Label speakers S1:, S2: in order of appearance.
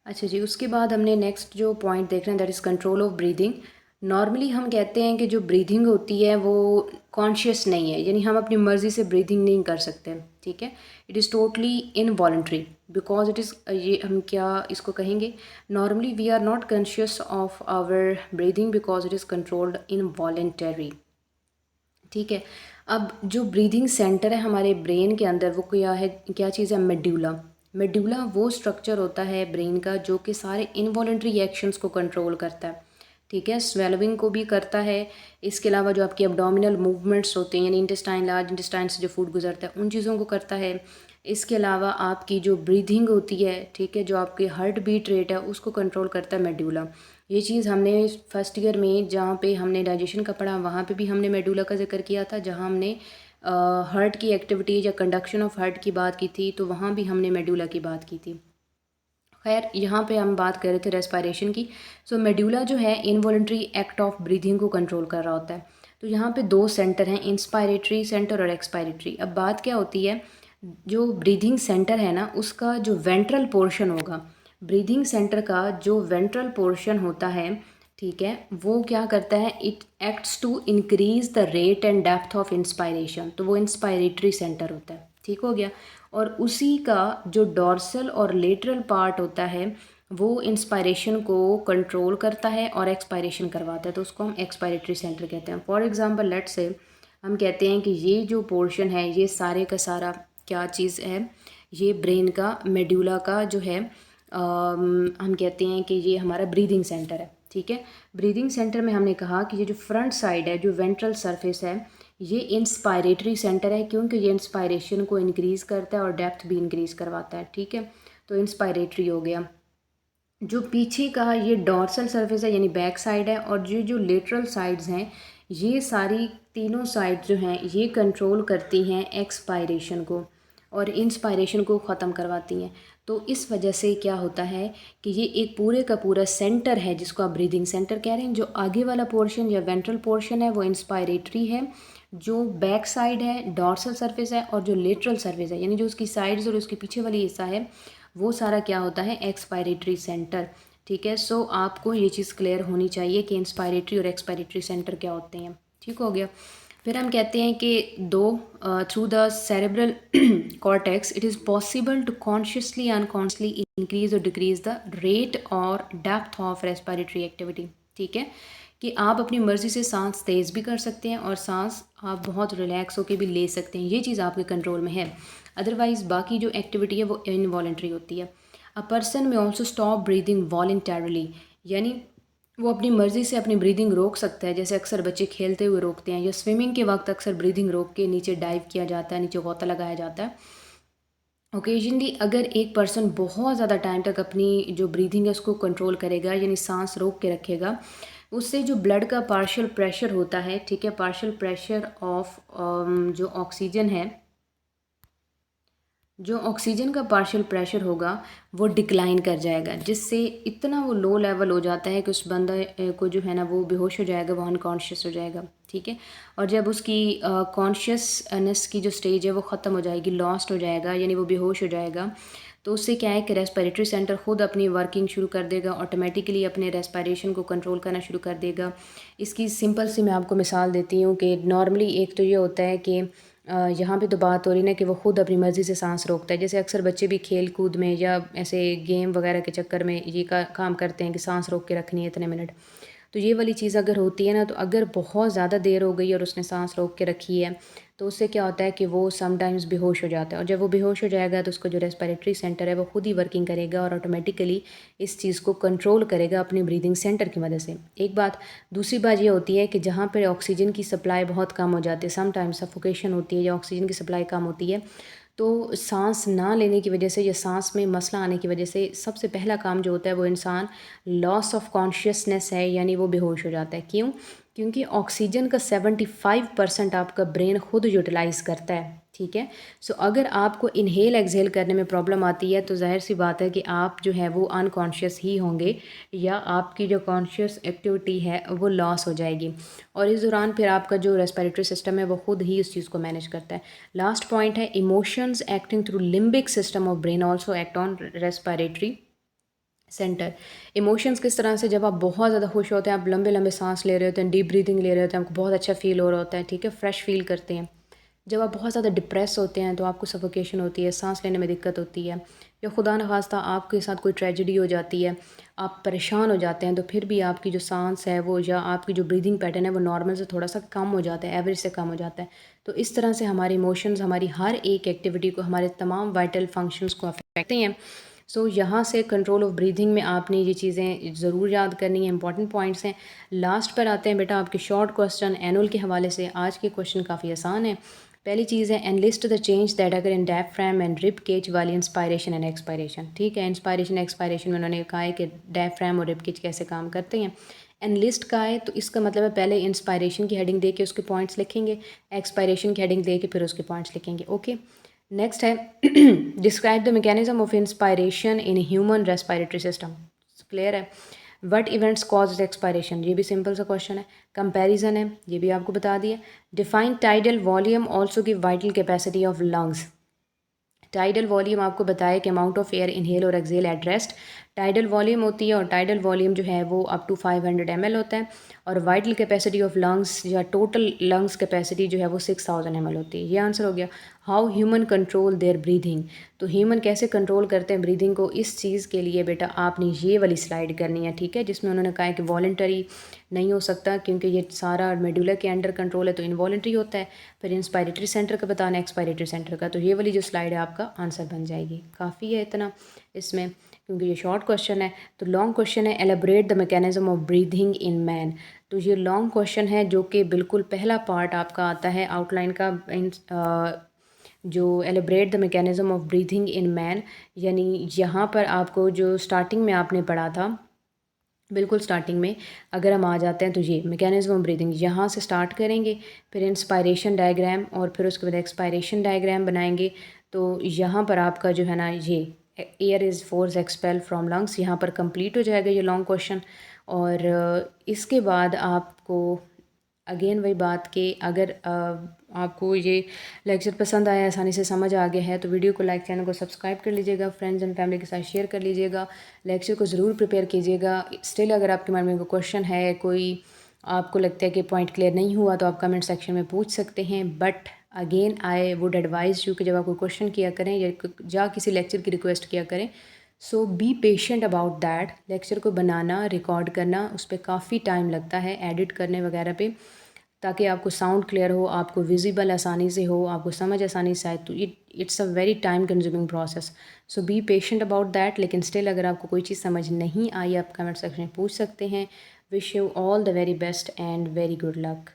S1: अच्छा जी, उसके बाद हमने नेक्स्ट जो पॉइंट देखना है that is control of breathing. Normally हम कहते हैं कि जो ब्रीदिंग होती है वो कॉन्शियस नहीं है, यानी हम अपनी मर्ज़ी से ब्रीदिंग नहीं कर सकते, ठीक है। It is totally involuntary because it is, ये हम क्या इसको कहेंगे, normally we are not conscious of our breathing because it is controlled involuntary, ठीक है। अब जो ब्रीदिंग सेंटर है हमारे ब्रेन के अंदर वो क्या है, क्या चीज़ है, मेड्यूला। मेड्यूला वो स्ट्रक्चर होता है ब्रेन का जो कि सारे इनवॉलेंट्री एक्शंस को कंट्रोल करता है, ठीक है। स्वेलविंग को भी करता है। इसके अलावा जो आपकी एब्डोमिनल मूवमेंट्स होते हैं, यानी इंटेस्टाइन, लार्ज इंटेस्टाइन से जो फूड गुजरता है उन चीज़ों को करता है। इसके अलावा आपकी जो ब्रीदिंग होती है, ठीक है, जो आपकी हार्ट बीट रेट है उसको कंट्रोल करता है मेड्यूला। ये चीज़ हमने फर्स्ट ईयर में जहाँ पे हमने डाइजेशन का पढ़ा वहाँ पे भी हमने मेडुला का जिक्र किया था, जहाँ हमने हार्ट की एक्टिविटीज़ या कंडक्शन ऑफ हार्ट की बात की थी, तो वहाँ भी हमने मेडुला की बात की थी। खैर यहाँ पे हम बात कर रहे थे रेस्पिरेशन की। सो मेडुला जो है इनवॉलेंट्री एक्ट ऑफ ब्रीदिंग को कंट्रोल कर रहा होता है। तो यहाँ पे दो सेंटर हैं, इंस्पायरेटरी सेंटर और एक्सपायरेटरी। अब बात क्या होती है, जो ब्रीदिंग सेंटर है ना उसका जो वेंट्रल पोर्शन होगा, ब्रीदिंग सेंटर का जो वेंट्रल पोर्शन होता है, ठीक है, वो क्या करता है, it acts to increase the rate and depth of inspiration. तो वो इंस्पायरेटरी सेंटर होता है, ठीक हो गया। और उसी का जो डॉर्सल और लेटरल पार्ट होता है वो इंस्पायरेशन को कंट्रोल करता है और एक्सपायरेशन करवाता है, तो उसको हम एक्सपायरेटरी सेंटर कहते हैं। फॉर एग्जांपल लेट से हम कहते हैं कि ये जो पोर्शन है ये सारे का सारा क्या चीज़ है, ये ब्रेन का मेड्यूला का जो है हम कहते हैं कि ये हमारा ब्रीदिंग सेंटर है, ठीक है। ब्रीदिंग सेंटर में हमने कहा कि ये जो फ्रंट साइड है, जो वेंट्रल सरफेस है, ये इंस्पायरेटरी सेंटर है क्योंकि ये इंस्पायरेशन को इंक्रीज़ करता है और डेप्थ भी इंक्रीज़ करवाता है, ठीक है। तो इंस्पायरेटरी हो गया। जो पीछे का ये डॉर्सल सरफेस है यानी बैक साइड है, और ये जो लेटरल साइड्स हैं ये सारी तीनों साइड जो हैं ये कंट्रोल करती हैं एक्सपायरेशन को और इंस्पायरेशन को ख़त्म करवाती हैं। तो इस वजह से क्या होता है कि ये एक पूरे का पूरा सेंटर है जिसको आप ब्रीदिंग सेंटर कह रहे हैं। जो आगे वाला पोर्शन या वेंट्रल पोर्शन है वो इंस्पायरेटरी है, जो बैक साइड है डॉर्सल सरफेस है, और जो लेटरल सरफेस है यानी जो उसकी साइड्स और उसके पीछे वाली हिस्सा है वो सारा क्या होता है, एक्सपायरेटरी सेंटर, ठीक है। सो आपको ये चीज़ क्लियर होनी चाहिए कि इंस्पायरेटरी और एक्सपायरेटरी सेंटर क्या होते हैं, ठीक हो गया। फिर हम कहते हैं कि दो, through the cerebral cortex it is possible to consciously unconsciously increase और डिक्रीज द रेट और डेप्थ ऑफ रेस्पिरेटरी एक्टिविटी, ठीक है। कि आप अपनी मर्ज़ी से सांस तेज़ भी कर सकते हैं और सांस आप बहुत रिलैक्स होकर भी ले सकते हैं, ये चीज़ आपके कंट्रोल में है। अदरवाइज़ बाकी जो एक्टिविटी है वो इनवॉलेंट्री होती है। अ पर्सन में ऑल्सो स्टॉप ब्रीदिंग वॉलेंटरली, यानी वो अपनी मर्ज़ी से अपनी ब्रीदिंग रोक सकता है, जैसे अक्सर बच्चे खेलते हुए रोकते हैं या स्विमिंग के वक्त अक्सर ब्रीदिंग रोक के नीचे डाइव किया जाता है, नीचे गोता लगाया जाता है। ओकेजनली अगर एक पर्सन बहुत ज़्यादा टाइम तक अपनी जो ब्रीदिंग है उसको कंट्रोल करेगा यानी सांस रोक के रखेगा, उससे जो ब्लड का पार्शियल प्रेशर होता है, ठीक है, पार्शियल प्रेशर ऑफ जो ऑक्सीजन है, जो ऑक्सीजन का पार्शियल प्रेशर होगा वो डिक्लाइन कर जाएगा, जिससे इतना वो लो लेवल हो जाता है कि उस बंदा को जो है ना वो बेहोश हो जाएगा, वो अनकॉन्शियस हो जाएगा, ठीक है। और जब उसकी कॉन्शियसनेस की जो स्टेज है वो ख़त्म हो जाएगी, लॉस्ट हो जाएगा यानी वो बेहोश हो जाएगा, तो उससे क्या है कि रेस्पिरेटरी सेंटर खुद अपनी वर्किंग शुरू कर देगा, ऑटोमेटिकली अपने रेस्पिरेशन को कंट्रोल करना शुरू कर देगा। इसकी सिंपल सी मैं आपको मिसाल देती हूँ कि नॉर्मली एक तो ये होता है कि यहाँ पे तो बात हो रही ना कि वो खुद अपनी मर्ज़ी से सांस रोकता है, जैसे अक्सर बच्चे भी खेल कूद में या ऐसे गेम वगैरह के चक्कर में ये काम करते हैं कि सांस रोक के रखनी है इतने मिनट। तो ये वाली चीज़ अगर होती है ना, तो अगर बहुत ज़्यादा देर हो गई और उसने सांस रोक के रखी है तो उससे क्या होता है कि वो समटाइम्स बेहोश हो जाता है, और जब वो बेहोश हो जाएगा तो उसका जो रेस्पिरेटरी सेंटर है वो खुद ही वर्किंग करेगा और ऑटोमेटिकली इस चीज़ को कंट्रोल करेगा अपनी ब्रीदिंग सेंटर की मदद से। एक बात, दूसरी बात ये होती है कि जहाँ पर ऑक्सीजन की सप्लाई बहुत कम हो जाती है, समटाइम्स सफोकेशन होती है या ऑक्सीजन की सप्लाई कम होती है, तो सांस ना लेने की वजह से या सांस में मसला आने की वजह से सबसे पहला काम जो होता है वो इंसान लॉस ऑफ कॉन्शियसनेस है यानी वो बेहोश हो जाता है। क्यों? क्योंकि ऑक्सीजन का 75% आपका ब्रेन खुद यूटिलाइज़ करता है, ठीक है। सो अगर आपको इनहेल एक्सहेल करने में प्रॉब्लम आती है तो जाहिर सी बात है कि आप जो है वो अनकॉन्शियस ही होंगे या आपकी जो कॉन्शियस एक्टिविटी है वो लॉस हो जाएगी, और इस दौरान फिर आपका जो रेस्पिरेटरी सिस्टम है वो खुद ही इस चीज़ को मैनेज करता है। लास्ट पॉइंट है emotions acting through limbic system of brain also act on respiratory centre. Emotions किस तरह से, जब आप बहुत ज़्यादा खुश होते हैं, आप लंबे लंबे सांस ले रहे होते हैं, डीप ब्रीदिंग ले रहे होते हैं, आपको बहुत अच्छा फील हो रहा होता है, ठीक है, फ्रेश फील करते हैं। जब आप बहुत ज़्यादा डिप्रेस होते हैं तो आपको सफोकेशन होती है, सांस लेने में दिक्कत होती है, या खुदा न खास्ता आपके साथ कोई ट्रेजेडी हो जाती है, आप परेशान हो जाते हैं, तो फिर भी आपकी जो सांस है वो, या आपकी जो ब्रीदिंग पैटर्न है वो नॉर्मल से थोड़ा सा कम हो जाता है, एवरेज से कम हो जाता है। तो इस तरह से हमारे इमोशंस हमारी हर एक एक्टिविटी को, हमारे तमाम वाइटल फंक्शंस को अफेक्ट करते हैं। सो यहाँ से कंट्रोल ऑफ ब्रीदिंग में आपने ये चीज़ें ज़रूर याद करनी है, इंपॉर्टेंट पॉइंट्स हैं। लास्ट पर आते हैं बेटा आपके शॉर्ट क्वेश्चन एनुअल के हवाले से। आज के क्वेश्चन काफ़ी आसान है। पहली चीज़ है, एनलिस्ट द चेंज दैट अगर इन डायफ्राम एंड रिब केज वाली इंस्पायरेशन एंड एक्सपायरेशन। ठीक है, इंस्पायरेशन एक्सपायरेशन में उन्होंने कहा है कि डायफ्राम और रिब केज कैसे काम करते हैं। एनलिस्ट का है तो इसका मतलब है पहले इंस्पायरेशन की हेडिंग दे के उसके पॉइंट्स लिखेंगे, एक्सपायरेशन की हेडिंग दे के फिर उसके पॉइंट्स लिखेंगे। ओके, नेक्स्ट है describe the mechanism of inspiration in human respiratory system. Clear है। वट इवेंट्स कॉज एक्सपायरेशन, ये भी सिंपल सा क्वेश्चन है। कंपैरिजन है, ये भी आपको बता दिया। Define tidal volume also give vital capacity of lungs. Tidal volume आपको बताया कि अमाउंट ऑफ एयर इनहेल और exhale at rest tidal volume होती है, और टाइडल वॉल्यूम जो है वो अप टू 500 ml होता है। और वाइटल कैपेसिटी ऑफ लंग्स या टोटल लंग्स कैपेसिटी जो है वो 6000 ml होती है। ये आंसर हो गया। How human control their breathing, तो ह्यूमन कैसे कंट्रोल करते हैं ब्रीदिंग को, इस चीज़ के लिए बेटा आपने ये वाली स्लाइड करनी है, ठीक है, जिसमें उन्होंने कहा है कि वॉलंटरी नहीं हो सकता क्योंकि ये सारा मेडुला के अंडर कंट्रोल है, तो इनवॉलंटरी होता है। फिर इंस्पायरेटरी सेंटर का बताना है, एक्सपायरेटरी सेंटर का, तो ये वाली जो स्लाइड है आपका आंसर बन जाएगी। काफ़ी है इतना इसमें, क्योंकि ये शॉर्ट क्वेश्चन है। तो लॉन्ग क्वेश्चन है, elaborate the mechanism of breathing in man. तो ये लॉन्ग क्वेश्चन है जो कि बिल्कुल पहला पार्ट आपका आता है आउटलाइन का, जो elaborate the mechanism of breathing in man, यानी यहाँ पर आपको जो स्टार्टिंग में आपने पढ़ा था, बिल्कुल स्टार्टिंग में अगर हम आ जाते हैं तो ये मैकेनिज्म ऑफ ब्रीदिंग यहाँ से स्टार्ट करेंगे, फिर इंस्पायरेशन डायग्राम और फिर उसके बाद एक्सपायरेशन डायग्राम बनाएंगे। तो यहाँ पर आपका जो है ना, ये air is force expel from lungs, यहाँ पर कंप्लीट हो जाएगा ये लॉन्ग क्वेश्चन। और इसके बाद आपको अगेन वही बात कि अगर आपको ये लेक्चर पसंद आया, आसानी से समझ आ गया है, तो वीडियो को लाइक, चैनल को सब्सक्राइब कर लीजिएगा, फ्रेंड्स एंड फैमिली के साथ शेयर कर लीजिएगा, लेक्चर को ज़रूर प्रिपेयर कीजिएगा। स्टिल अगर आपके मन में कोई क्वेश्चन है, कोई आपको लगता है कि पॉइंट क्लियर नहीं हुआ, तो आप कमेंट सेक्शन में पूछ सकते हैं। But again I would advise you कि जब आप कोई क्वेश्चन किया करें या किसी लेक्चर की रिक्वेस्ट किया करें, so be patient about that. Lecture को बनाना, रिकॉर्ड करना, उस पर काफ़ी टाइम लगता है, एडिट करने वगैरह पे, ताकि आपको साउंड क्लियर हो, आपको विजिबल आसानी से हो, आपको समझ आसानी से आए। तो it's a very time consuming process, so be patient about that. लेकिन स्टिल अगर आपको कोई चीज़ समझ नहीं आई, आप कमेंट सेक्शन में पूछ सकते हैं। Wish you all the very best and very good luck.